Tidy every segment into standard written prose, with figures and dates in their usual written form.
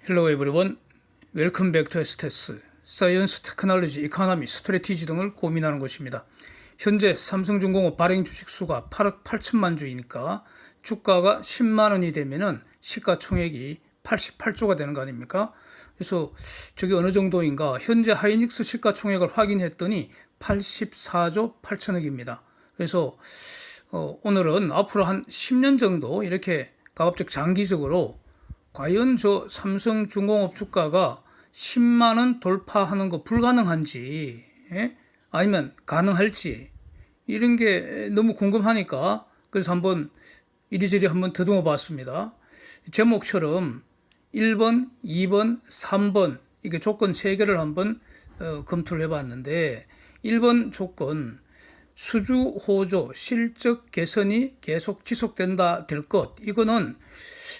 Hello everyone. Welcome back to STS. 사이언스, 테크놀로지, 이코노미, 스트래티지 등을 고민하는 것입니다. 현재 삼성중공업 발행 주식수가 8억 8천만 주이니까 주가가 10만 원이 되면은 시가총액이 88조가 되는 거 아닙니까? 그래서 저게 어느 정도인가? 현재 하이닉스 시가총액을 확인했더니 84조 8천억입니다. 그래서 오늘은 앞으로 한 10년 정도 이렇게 가급적 장기적으로 과연 저 삼성중공업 주가가 10만 원 돌파하는 거 불가능한지, 아니면 가능할지, 이런 게 너무 궁금하니까 그래서 한번 이리저리 한번 더듬어 봤습니다. 제목처럼 1번, 2번, 3번 이게 조건 3개를 한번 검토를 해봤는데, 1번 조건, 수주 호조 실적 개선이 계속 지속된다 될 것, 이거는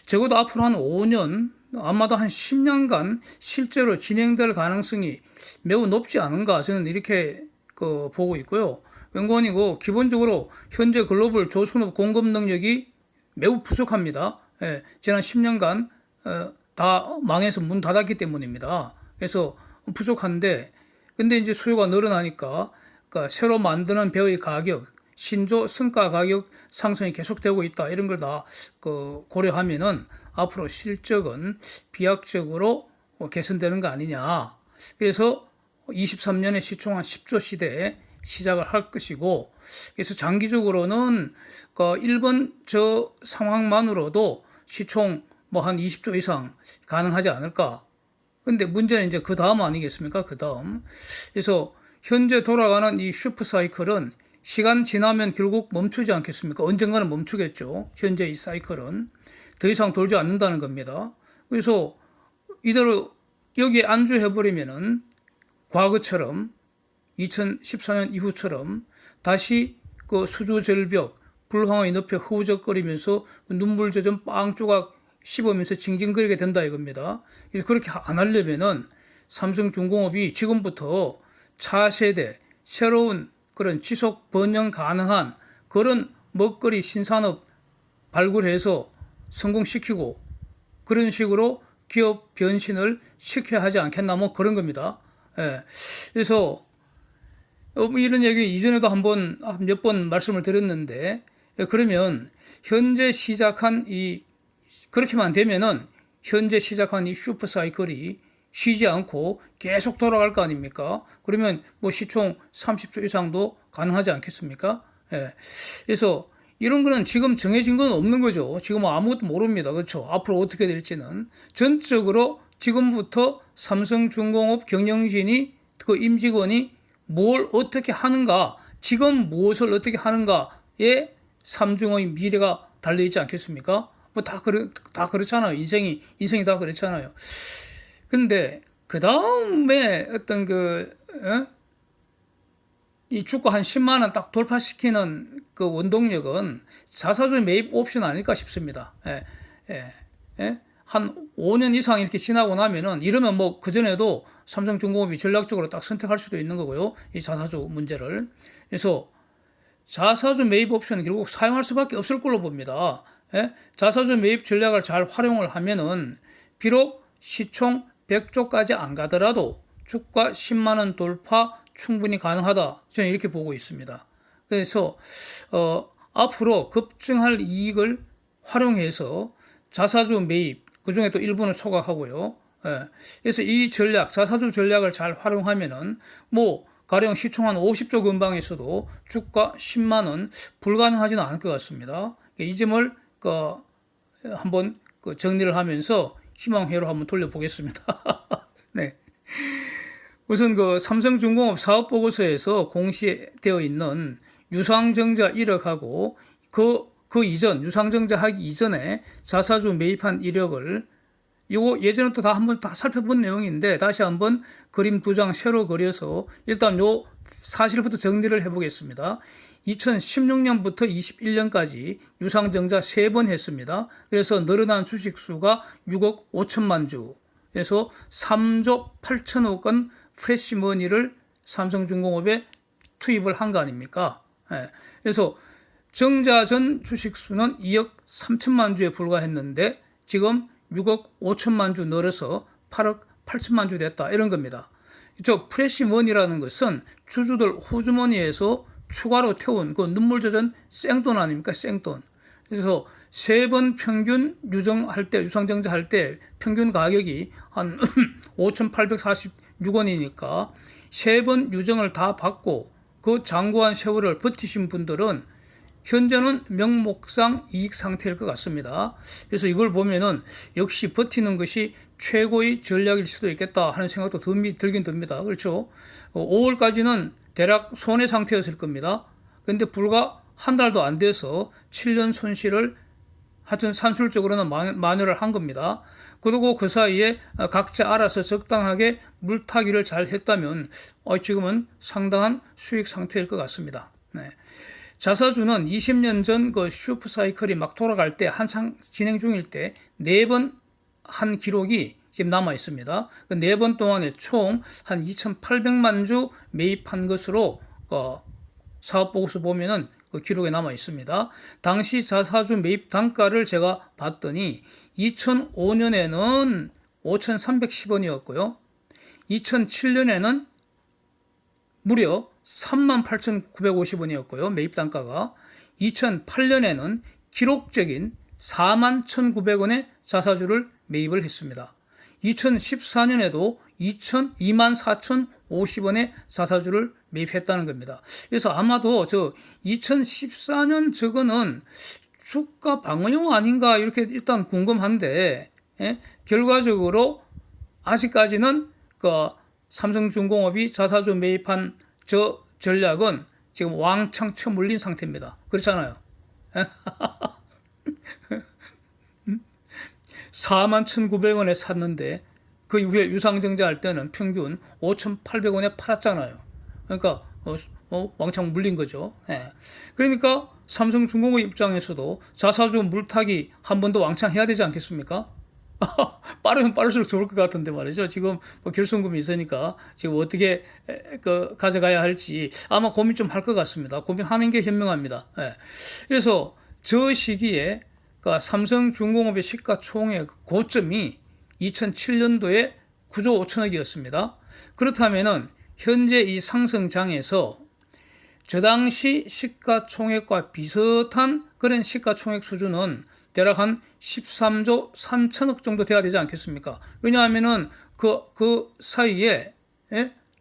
적어도 앞으로 한 5년, 아마도 한 10년간 실제로 진행될 가능성이 매우 높지 않은가, 저는 이렇게 보고 있고요. 연구원이고, 기본적으로 현재 글로벌 조선업 공급 능력이 매우 부족합니다. 지난 10년간 다 망해서 문 닫았기 때문입니다. 그래서 부족한데, 근데 이제 수요가 늘어나니까 그러니까 새로 만드는 배의 가격, 신조 성가 가격 상승이 계속되고 있다, 이런 걸 다 고려하면은 앞으로 실적은 비약적으로 개선되는 거 아니냐. 그래서 23년에 시총 한 10조 시대에 시작을 할 것이고, 그래서 장기적으로는 1번 저 상황만으로도 시총 뭐 한 20조 이상 가능하지 않을까. 근데 문제는 이제 그 다음 아니겠습니까? 그 다음. 그래서 현재 돌아가는 이 슈퍼 사이클은 시간 지나면 결국 멈추지 않겠습니까? 언젠가는 멈추겠죠. 현재 이 사이클은 더 이상 돌지 않는다는 겁니다. 그래서 이대로 여기에 안주해버리면은 과거처럼 2014년 이후처럼 다시 그 수주 절벽, 불황의 늪에 허우적거리면서 눈물 젖은 빵 조각 씹으면서 징징거리게 된다 이겁니다. 그래서 그렇게 안 하려면은 삼성중공업이 지금부터 차세대, 새로운 그런 지속 번영 가능한 그런 먹거리 신산업 발굴해서 성공시키고, 그런 식으로 기업 변신을 시켜야 하지 않겠나, 뭐 그런 겁니다. 그래서 이런 얘기 이전에도 몇 번 말씀을 드렸는데, 그러면 현재 시작한 그렇게만 되면은 현재 시작한 이 슈퍼 사이클이 쉬지 않고 계속 돌아갈 거 아닙니까? 그러면 뭐 시총 30조 이상도 가능하지 않겠습니까? 그래서 이런 거는 지금 정해진 건 없는 거죠. 지금 아무것도 모릅니다. 그렇죠? 앞으로 어떻게 될지는. 전적으로 지금부터 삼성중공업 경영진이, 그 임직원이 뭘 어떻게 하는가, 지금 무엇을 어떻게 하는가에 삼중의 미래가 달려있지 않겠습니까? 뭐 다 그렇잖아요. 인생이 다 그렇잖아요. 근데 그 다음에 어떤 이 주가 한 10만 원 딱 돌파시키는 그 원동력은 자사주 매입 옵션 아닐까 싶습니다. 한 5년 이상 이렇게 지나고 나면은, 이러면 뭐 그전에도 삼성중공업이 전략적으로 딱 선택할 수도 있는 거고요. 이 자사주 문제를. 그래서 자사주 매입 옵션은 결국 사용할 수밖에 없을 걸로 봅니다. 자사주 매입 전략을 잘 활용을 하면은 비록 시총 100조까지 안 가더라도 주가 10만 원 돌파 충분히 가능하다, 저는 이렇게 보고 있습니다. 그래서 앞으로 급증할 이익을 활용해서 자사주 매입, 그중에 또 일부는 소각하고요. 그래서 이 전략, 자사주 전략을 잘 활용하면은 뭐 가령 시총 한 50조 근방에서도 주가 10만 원 불가능하지는 않을 것 같습니다. 이 점을 한번 정리를 하면서 희망회로 한번 돌려보겠습니다. 네. 우선 삼성중공업 사업보고서에서 공시되어 있는 유상증자 1억하고 그 이전, 유상증자 하기 이전에 자사주 매입한 이력을, 이거 예전에 또 한번 살펴본 내용인데 다시 한번 그림 2장 새로 그려서 일단 요 사실부터 정리를 해보겠습니다. 2016년부터 21년까지 유상증자 3번 했습니다. 그래서 늘어난 주식수가 6억 5천만 주. 그래서 3조 8천억 원 프레시머니를 삼성중공업에 투입을 한 거 아닙니까? 그래서 정자 전 주식수는 2억 3천만 주에 불과했는데 지금 6억 5천만 주 늘어서 8억 8천만 주 됐다 이런 겁니다. 저 프레시머니라는 것은 주주들 호주머니에서 추가로 태운 그 눈물 젖은 생돈 아닙니까? 생돈. 그래서 세 번 평균 유정할 때, 유상증자할 때 평균 가격이 한 5,846원이니까 세 번 유정을 다 받고 그 장구한 세월을 버티신 분들은 현재는 명목상 이익 상태일 것 같습니다. 그래서 이걸 보면은 역시 버티는 것이 최고의 전략일 수도 있겠다 하는 생각도 들긴 듭니다. 그렇죠? 5월까지는 대략 손해 상태였을 겁니다. 그런데 불과 한 달도 안 돼서 7년 손실을 하여튼 산술적으로는 만회를 한 겁니다. 그리고 그 사이에 각자 알아서 적당하게 물타기를 잘 했다면 지금은 상당한 수익 상태일 것 같습니다. 네. 자사주는 20년 전 그 슈퍼사이클이 막 돌아갈 때 한창 진행 중일 때 4번 한 기록이 지금 남아 있습니다. 그 4번 동안에 총 한 2,800만 주 매입한 것으로 사업보고서 보면은 그 기록에 남아 있습니다. 당시 자사주 매입 단가를 제가 봤더니 2005년에는 5,310원이었고요. 2007년에는 무려 38,950원이었고요. 매입 단가가. 2008년에는 기록적인 41,900원의 자사주를 매입을 했습니다. 2014년에도 24,050원의 자사주를 매입했다는 겁니다. 그래서 아마도 저 2014년 저거는 주가 방어용 아닌가 이렇게 일단 궁금한데, 결과적으로 아직까지는 그 삼성중공업이 자사주 매입한 저 전략은 지금 왕창 쳐물린 상태입니다. 그렇잖아요. 41,900원에 샀는데 그 이후에 유상증자할 때는 평균 5,800원에 팔았잖아요. 그러니까 왕창 물린 거죠. 그러니까 삼성중공업 입장에서도 자사주 물타기 한 번 더 왕창 해야 되지 않겠습니까? 빠르면 빠를수록 좋을 것 같은데 말이죠. 지금 결손금이 있으니까 지금 어떻게 가져가야 할지 아마 고민 좀 할 것 같습니다. 고민하는 게 현명합니다. 그래서 저 시기에 삼성중공업의 시가총액 고점이 2007년도에 9조 5천억이었습니다. 그렇다면은 현재 이 상승장에서 저 당시 시가총액과 비슷한 그런 시가총액 수준은 대략 한 13조 3천억 정도 돼야 되지 않겠습니까? 왜냐하면은 그 사이에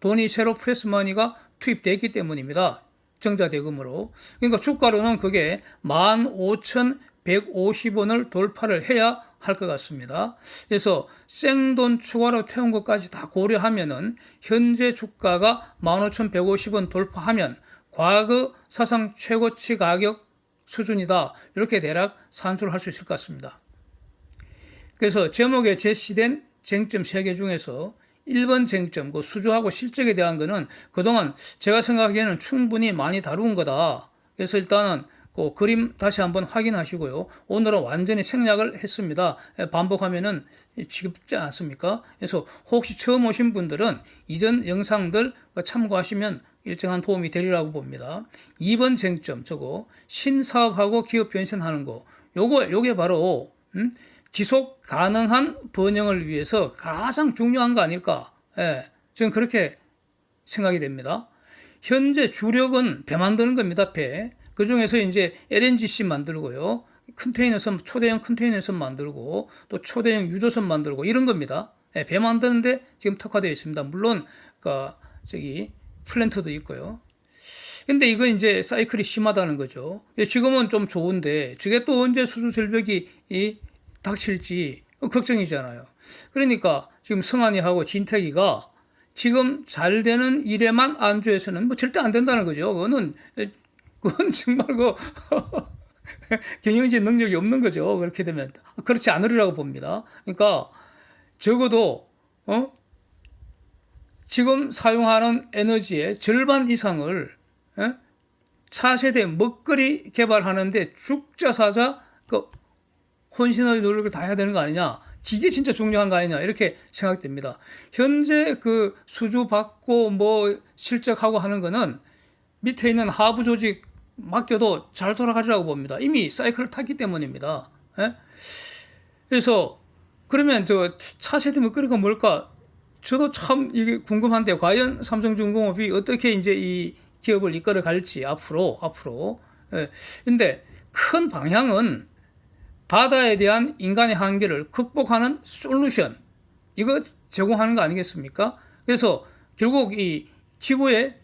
돈이 새로 프레스머니가 투입되었기 때문입니다. 정자 대금으로. 그러니까 주가로는 그게 15,150원을 돌파를 해야 할 것 같습니다. 그래서 생돈 추가로 태운 것까지 다 고려하면은 현재 주가가 15,150원 돌파하면 과거 사상 최고치 가격 수준이다. 이렇게 대략 산수를 할 수 있을 것 같습니다. 그래서 제목에 제시된 쟁점 3개 중에서 1번 쟁점, 그 수주하고 실적에 대한 거는 그동안 제가 생각하기에는 충분히 많이 다룬 거다. 그래서 일단은 그 그림 다시 한번 확인하시고요. 오늘은 완전히 생략을 했습니다. 반복하면은 지겹지 않습니까? 그래서 혹시 처음 오신 분들은 이전 영상들 참고하시면 일정한 도움이 되리라고 봅니다. 2번 쟁점, 저거 신사업하고 기업 변신하는 거, 요게 바로 지속 가능한 번영을 위해서 가장 중요한 거 아닐까? 저는 그렇게 생각이 됩니다. 현재 주력은 배 만드는 겁니다. 배. 그 중에서 이제 LNGC 만들고요. 컨테이너선, 초대형 컨테이너선 만들고 또 초대형 유조선 만들고 이런 겁니다. 배 만드는데 지금 특화되어 있습니다. 물론 플랜트도 있고요. 근데 이거 이제 사이클이 심하다는 거죠. 지금은 좀 좋은데 저게 또 언제 수주 절벽이 닥칠지 걱정이잖아요. 그러니까 지금 성한이하고 진택이가 지금 잘 되는 일에만 안주해서는 뭐 절대 안 된다는 거죠. 그건 정말 경영진 능력이 없는 거죠. 그렇게 되면 그렇지 않으리라고 봅니다. 그러니까 적어도 지금 사용하는 에너지의 절반 이상을 차세대 먹거리 개발하는데 죽자사자 혼신의 노력을 다 해야 되는 거 아니냐. 이게 진짜 중요한 거 아니냐. 이렇게 생각됩니다. 현재 그 수주 받고 실적하고 하는 거는 밑에 있는 하부 조직 맡겨도 잘 돌아가리라고 봅니다. 이미 사이클을 탔기 때문입니다. 그래서 그러면 저 차세대 먹거리가 뭘까? 저도 참 이게 궁금한데 과연 삼성중공업이 어떻게 이제 이 기업을 이끌어 갈지 앞으로. 예. 근데 큰 방향은 바다에 대한 인간의 한계를 극복하는 솔루션 이거 제공하는 거 아니겠습니까? 그래서 결국 이 지구의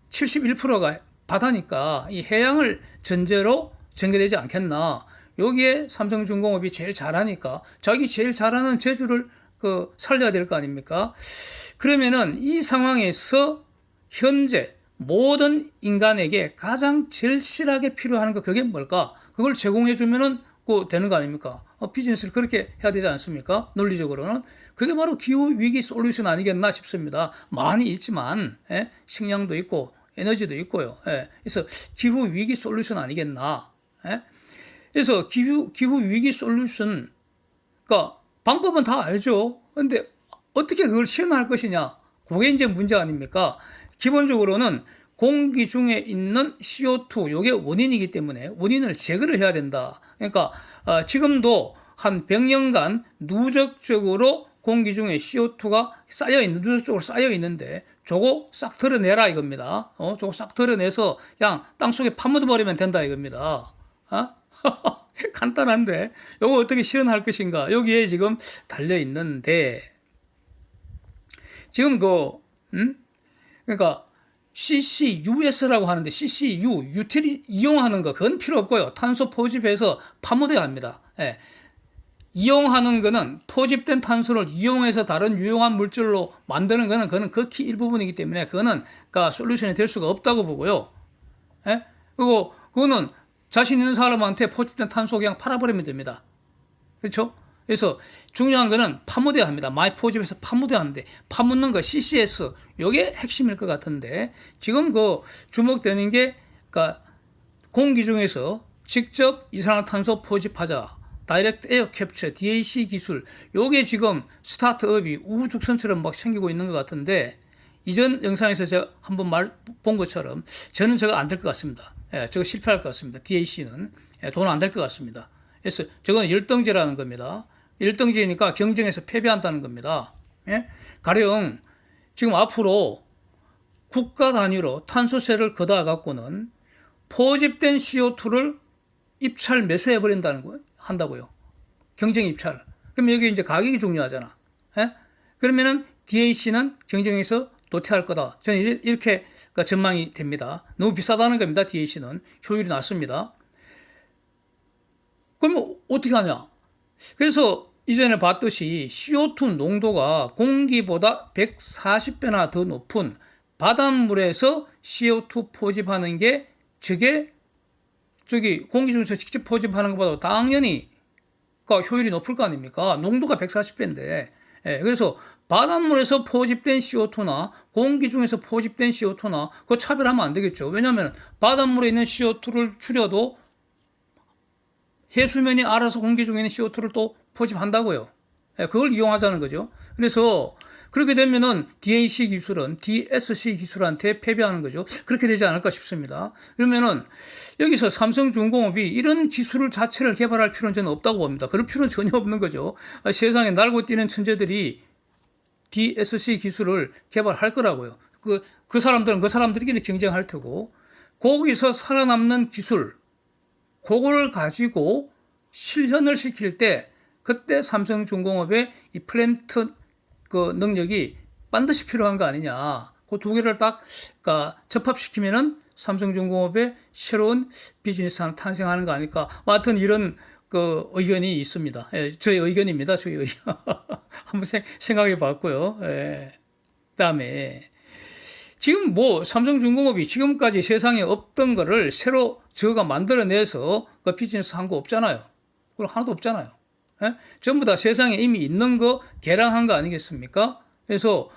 71%가 바다니까 이 해양을 전제로 전개되지 않겠나. 여기에 삼성중공업이 제일 잘하니까 자기 제일 잘하는 제주를 살려야 될 거 아닙니까? 그러면은 이 상황에서 현재 모든 인간에게 가장 절실하게 필요한 거 그게 뭘까? 그걸 제공해 주면은 되는 거 아닙니까? 비즈니스를 그렇게 해야 되지 않습니까? 논리적으로는 그게 바로 기후 위기 솔루션 아니겠나 싶습니다. 많이 있지만 식량도 있고 에너지도 있고요. 그래서 기후 위기 솔루션 아니겠나? 그래서 기후 위기 솔루션 그러니까 방법은 다 알죠. 근데 어떻게 그걸 실현할 것이냐? 그게 이제 문제 아닙니까? 기본적으로는 공기 중에 있는 CO2, 요게 원인이기 때문에 원인을 제거를 해야 된다. 그러니까 지금도 한 100년간 누적적으로 공기 중에 CO2가 누적적으로 쌓여 있는데 저거 싹 털어내라 이겁니다. 저거 싹 털어내서 그냥 땅속에 파묻어 버리면 된다 이겁니다. 간단한데 요거 어떻게 실현할 것인가 여기에 지금 달려 있는데 지금 그러니까 CCUS라고 하는데 CCU 이용하는 거 그건 필요 없고요. 탄소 포집해서 파묻어야 합니다. 이용하는 거는 포집된 탄소를 이용해서 다른 유용한 물질로 만드는 거는 그거는 극히 일부분이기 때문에 그거는 솔루션이 될 수가 없다고 보고요. 그리고 그거는 자신 있는 사람한테 포집된 탄소 그냥 팔아버리면 됩니다. 그렇죠? 그래서 중요한 거는 파묻어야 합니다. 많이 포집해서 파묻어야 하는데 파묻는 거 CCS 이게 핵심일 것 같은데 지금 주목되는 게 공기 중에서 직접 이산화탄소 포집하자 다이렉트 에어 캡처 DAC 기술 요게 지금 스타트업이 우후죽순처럼 막 생기고 있는 것 같은데 이전 영상에서 제가 한번 본 것처럼 저는 저거 안 될 것 같습니다. 저거 실패할 것 같습니다. DAC는 돈 안 될 것 같습니다. 그래서 저거는 열등제라는 겁니다. 열등제니까 경쟁에서 패배한다는 겁니다. 가령 지금 앞으로 국가 단위로 탄소세를 걷어 갖고는 포집된 CO2를 입찰 매수해 버린다는 거 한다고요. 경쟁 입찰. 그럼 여기 이제 가격이 중요하잖아. 그러면은 DAC는 경쟁에서 도태할 거다. 저는 이렇게 전망이 됩니다. 너무 비싸다는 겁니다. DAC는 효율이 낮습니다. 그러면 어떻게 하냐? 그래서 이전에 봤듯이 CO2 농도가 공기보다 140배나 더 높은 바닷물에서 CO2 포집하는 게 저기 공기 중에서 직접 포집하는 것보다 당연히 효율이 높을 거 아닙니까? 농도가 140배인데 그래서 바닷물에서 포집된 CO2나 공기 중에서 포집된 CO2나 그거 차별하면 안 되겠죠. 왜냐하면 바닷물에 있는 CO2를 줄여도 해수면이 알아서 공기 중에 있는 CO2를 또 포집한다고요. 그걸 이용하자는 거죠. 그래서 그렇게 되면은 DAC 기술은 DSC 기술한테 패배하는 거죠. 그렇게 되지 않을까 싶습니다. 그러면은 여기서 삼성중공업이 이런 기술을 자체를 개발할 필요는 저는 없다고 봅니다. 그럴 필요는 전혀 없는 거죠. 세상에 날고 뛰는 천재들이 DSC 기술을 개발할 거라고요. 그 사람들은 그 사람들끼리 경쟁할 테고 거기서 살아남는 기술 그거를 가지고 실현을 시킬 때 그때 삼성중공업의 이 플랜트 능력이 반드시 필요한 거 아니냐. 그 두 개를 딱 접합시키면은 삼성중공업의 새로운 비즈니스 하나 탄생하는 거 아닐까. 하여튼 이런 의견이 있습니다. 저의 의견입니다. 저의 의견. 한번 생각해 봤고요. 그다음에 지금 삼성중공업이 지금까지 세상에 없던 거를 새로 저가 만들어내서 비즈니스 한 거 없잖아요. 그걸 하나도 없잖아요. 전부 다 세상에 이미 있는 거 개량한 거 아니겠습니까? 그래서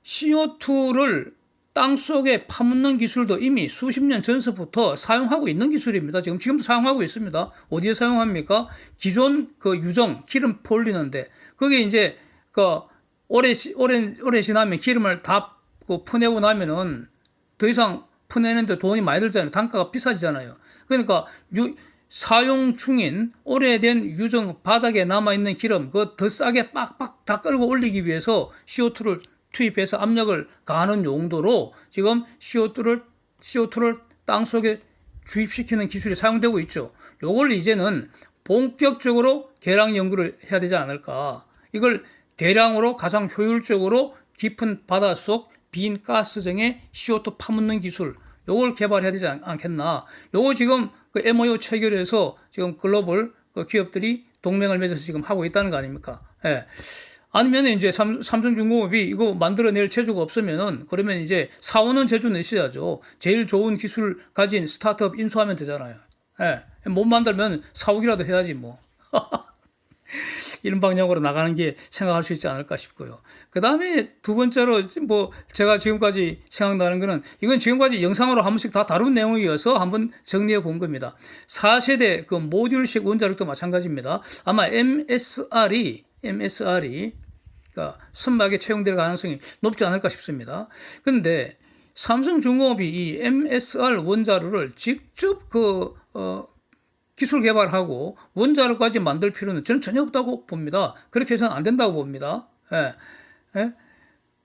CO2를 땅속에 파묻는 기술도 이미 수십 년 전서부터 사용하고 있는 기술입니다. 지금도 사용하고 있습니다. 어디에 사용합니까? 기존 유정 기름 퍼올리는데 그게 이제 오래 지나면 기름을 다 퍼내고 나면은 더 이상 퍼내는데 돈이 많이 들잖아요. 단가가 비싸지잖아요. 그러니까 사용 중인 오래된 유정 바닥에 남아있는 기름 그 더 싸게 빡빡 다 끌고 올리기 위해서 CO2를 투입해서 압력을 가하는 용도로 지금 CO2를 땅속에 주입시키는 기술이 사용되고 있죠. 요걸 이제는 본격적으로 개량 연구를 해야 되지 않을까. 이걸 대량으로 가장 효율적으로 깊은 바닷속 빈 가스정에 CO2 파묻는 기술, 요걸 개발해야 되지 않겠나. 요거 지금 그 MOU 체결해서 지금 글로벌 그 기업들이 동맹을 맺어서 지금 하고 있다는 거 아닙니까? 예. 아니면 이제 삼성중공업이 이거 만들어낼 재주가 없으면은 그러면 이제 사오는 재주는 있어야죠. 제일 좋은 기술 가진 스타트업 인수하면 되잖아요. 예. 못 만들면 사오기라도 해야지 뭐. 이런 방향으로 나가는 게 생각할 수 있지 않을까 싶고요. 그 다음에 두 번째로 뭐 제가 지금까지 생각나는 거는 이건 지금까지 영상으로 한 번씩 다 다룬 내용이어서 한번 정리해 본 겁니다. 4세대 그 모듈식 원자력도 마찬가지입니다. 아마 MSR이 그러니까 선박에 채용될 가능성이 높지 않을까 싶습니다. 그런데 삼성중공업이 이 MSR 원자로를 직접 기술 개발하고 원자로까지 만들 필요는 저는 전혀 없다고 봅니다. 그렇게 해서는 안 된다고 봅니다. 예. 예?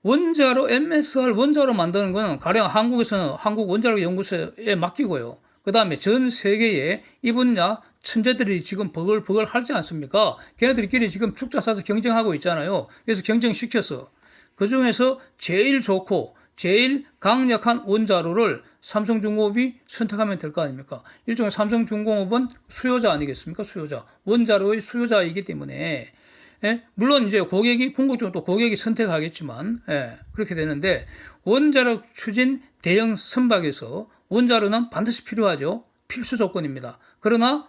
MSR 원자로 만드는 거는 가령 한국에서는 한국원자력연구소에 맡기고요. 그 다음에 전 세계에 이 분야 천재들이 지금 버글버글 하지 않습니까? 걔네들끼리 지금 축자 사서 경쟁하고 있잖아요. 그래서 경쟁시켜서 그 중에서 제일 좋고 제일 강력한 원자로를 삼성중공업이 선택하면 될 거 아닙니까? 일종의 삼성중공업은 수요자 아니겠습니까? 수요자. 원자로의 수요자이기 때문에. 예? 물론 이제 궁극적으로 또 고객이 선택하겠지만, 예, 그렇게 되는데, 원자력 추진 대형 선박에서 원자로는 반드시 필요하죠. 필수 조건입니다. 그러나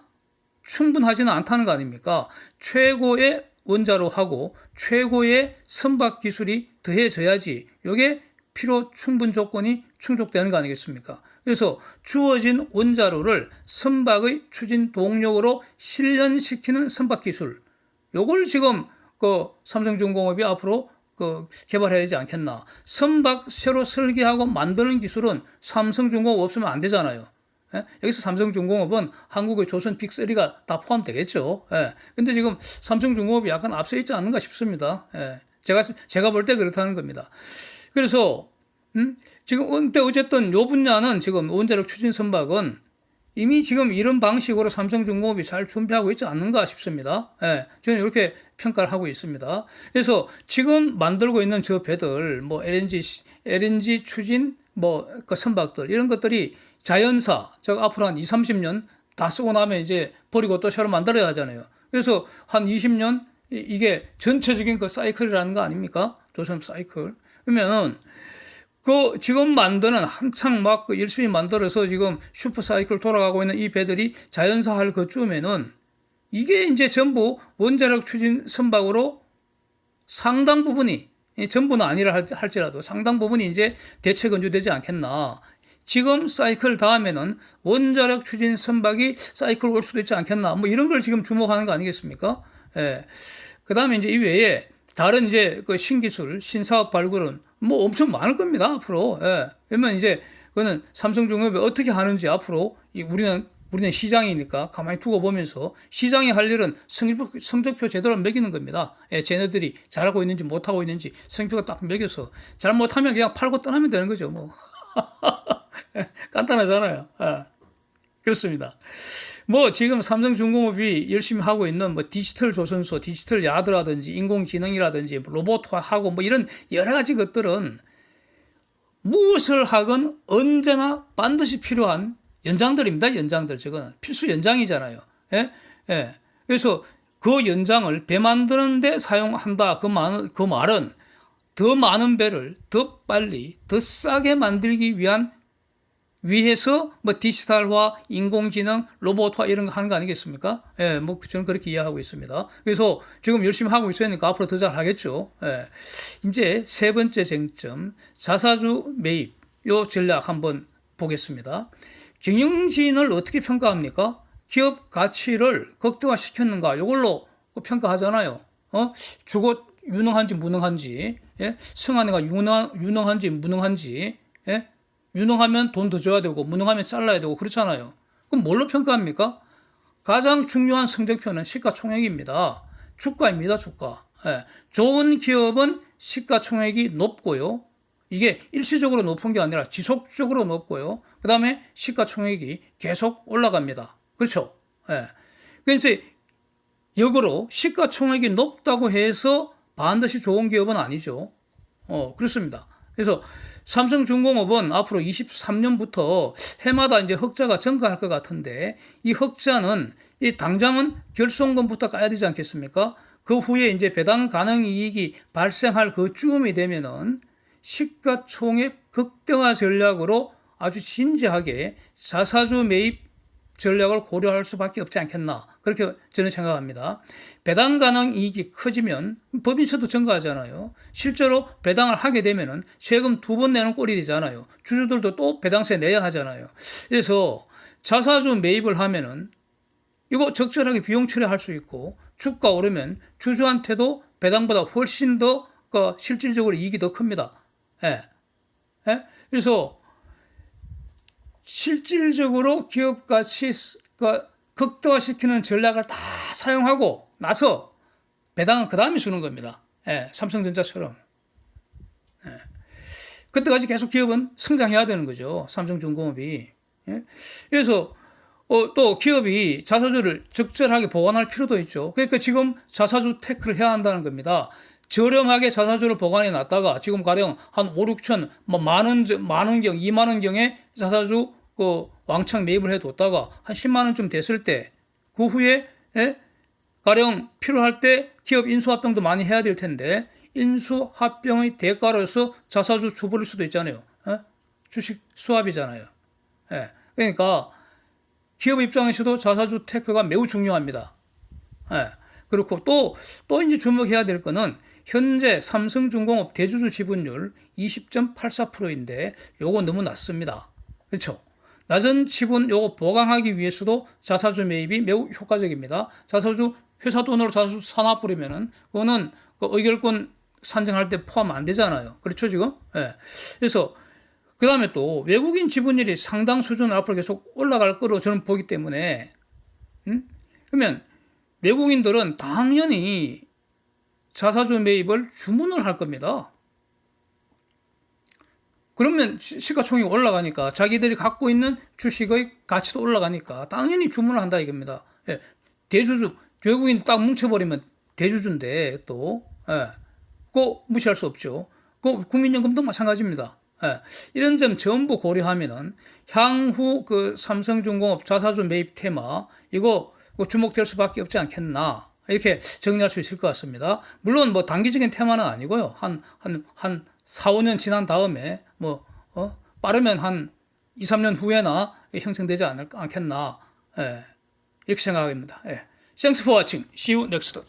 충분하지는 않다는 거 아닙니까? 최고의 원자로하고 최고의 선박 기술이 더해져야지 이게 필요 충분 조건이 충족되는 거 아니겠습니까? 그래서 주어진 원자로를 선박의 추진 동력으로 실현시키는 선박 기술, 요걸 지금 삼성중공업이 앞으로 개발해야 되지 않겠나. 선박 새로 설계하고 만드는 기술은 삼성중공업 없으면 안 되잖아요. 예? 여기서 삼성중공업은 한국의 조선 빅3가 다 포함되겠죠. 예. 근데 지금 삼성중공업이 약간 앞서 있지 않는가 싶습니다. 예. 제가 볼 때 그렇다는 겁니다. 그래서 지금 근데 어쨌든 요 분야는 지금 원자력 추진 선박은 이미 지금 이런 방식으로 삼성중공업이 잘 준비하고 있지 않는가 싶습니다. 예, 저는 이렇게 평가를 하고 있습니다. 그래서 지금 만들고 있는 저 배들, 뭐 LNG 추진 그 선박들 이런 것들이 자연사, 앞으로 한 20-30년 다 쓰고 나면 이제 버리고 또 새로 만들어야 하잖아요. 그래서 한 20년 이게 전체적인 그 사이클이라는 거 아닙니까? 조선 사이클. 그러면은 지금 만드는 한창 열심히 만들어서 지금 슈퍼사이클 돌아가고 있는 이 배들이 자연사 할 그쯤에는 이게 이제 전부 원자력 추진 선박으로 상당 부분이, 전부는 아니라 할지라도 상당 부분이 이제 대체 건조되지 않겠나. 지금 사이클 다음에는 원자력 추진 선박이 사이클 올 수도 있지 않겠나. 뭐 이런 걸 지금 주목하는 거 아니겠습니까? 예. 그 다음에 이제 이외에 다른 이제 그 신기술, 신사업 발굴은 뭐 엄청 많을 겁니다, 앞으로. 예. 그러면 이제 그거는 삼성중공업이 어떻게 하는지 앞으로 우리는 시장이니까 가만히 두고 보면서 시장이 할 일은 성적표 제대로 매기는 겁니다. 예, 쟤네들이 잘하고 있는지 못하고 있는지 성적표가 딱 매겨서 잘못하면 그냥 팔고 떠나면 되는 거죠, 뭐. 간단하잖아요. 예. 그렇습니다. 뭐 지금 삼성중공업이 열심히 하고 있는 뭐 디지털 조선소, 디지털 야드라든지 인공지능이라든지 로봇화하고 뭐 이런 여러 가지 것들은 무엇을 하건 언제나 반드시 필요한 연장들입니다. 연장들. 저거는 필수 연장이잖아요. 예? 예. 그래서 그 연장을 배 만드는 데 사용한다. 그 말은 더 많은 배를 더 빨리, 더 싸게 만들기 위해서 뭐 디지털화, 인공지능, 로봇화 이런 거 하는 거 아니겠습니까? 예, 뭐 저는 그렇게 이해하고 있습니다. 그래서 지금 열심히 하고 있으니까 앞으로 더 잘 하겠죠. 예. 이제 세 번째 쟁점, 자사주 매입 요 전략 한번 보겠습니다. 경영진을 어떻게 평가합니까? 기업 가치를 극대화시켰는가? 요걸로 평가하잖아요. 주고 유능한지 무능한지, 예? 승한이가 유능한지 무능한지, 예? 유능하면 돈 더 줘야 되고 무능하면 잘라야 되고 그렇잖아요. 그럼 뭘로 평가합니까? 가장 중요한 성적표는 시가총액입니다. 주가입니다, 주가. 예, 좋은 기업은 시가총액이 높고요. 이게 일시적으로 높은 게 아니라 지속적으로 높고요. 그 다음에 시가총액이 계속 올라갑니다. 그렇죠? 예. 그래서 역으로 시가총액이 높다고 해서 반드시 좋은 기업은 아니죠. 그렇습니다. 그래서 삼성중공업은 앞으로 23년부터 해마다 이제 흑자가 증가할 것 같은데 이 흑자는 이 당장은 결손금부터 까야 되지 않겠습니까? 그 후에 이제 배당 가능 이익이 발생할 그 쯤이 되면은 시가총액 극대화 전략으로 아주 진지하게 자사주 매입 전략을 고려할 수밖에 없지 않겠나 그렇게 저는 생각합니다. 배당 가능 이익이 커지면 법인세도 증가하잖아요. 실제로 배당을 하게 되면은 세금 2번 내는 꼴이 되잖아요. 주주들도 또 배당세 내야 하잖아요. 그래서 자사주 매입을 하면은 이거 적절하게 비용 처리할 수 있고 주가 오르면 주주한테도 배당보다 훨씬 더 실질적으로 이익이 더 큽니다. 예. 예? 그래서 실질적으로 기업 가치 극대화시키는 전략을 다 사용하고 나서 배당은 그 다음에 주는 겁니다. 예, 삼성전자처럼. 예. 그때까지 계속 기업은 성장해야 되는 거죠. 삼성중공업이. 예. 그래서 또 기업이 자사주를 적절하게 보관할 필요도 있죠. 그러니까 지금 자사주 테크를 해야 한다는 겁니다. 저렴하게 자사주를 보관해 놨다가 지금 가령 한 5, 6천, 만원경, 2만원경에 자사주 왕창 매입을 해 뒀다가 한 10만원쯤 됐을 때 그 후에 가령 필요할 때 기업 인수합병도 많이 해야 될 텐데 인수합병의 대가로서 자사주 주버릴 수도 있잖아요. 주식 수합이잖아요. 그러니까 기업 입장에서도 자사주 테크가 매우 중요합니다. 그렇고 또 이제 주목해야 될 거는 현재 삼성중공업 대주주 지분율 20.84%인데 요거 너무 낮습니다. 그렇죠? 낮은 지분 요거 보강하기 위해서도 자사주 매입이 매우 효과적입니다. 자사주 회사 돈으로 자사주 사놔 버리면은 그거는 의결권 산정할 때 포함 안 되잖아요. 그렇죠 지금? 그래서 그 다음에 또 외국인 지분율이 상당 수준 앞으로 계속 올라갈 거로 저는 보기 때문에 그러면 외국인들은 당연히 자사주 매입을 주문을 할 겁니다. 그러면 시가총액이 올라가니까 자기들이 갖고 있는 주식의 가치도 올라가니까 당연히 주문을 한다 이겁니다. 대주주 외국인 딱 뭉쳐버리면 대주주인데 또 그거 무시할 수 없죠. 그 국민연금도 마찬가지입니다. 이런 점 전부 고려하면은 향후 그 삼성중공업 자사주 매입 테마 이거 주목될 수밖에 없지 않겠나 이렇게 정리할 수 있을 것 같습니다. 물론 뭐 단기적인 테마는 아니고요. 한 4, 5년 지난 다음에 빠르면 한 2, 3년 후에나 형성되지 않겠나 이렇게 생각합니다. Thanks for watching. See you next time.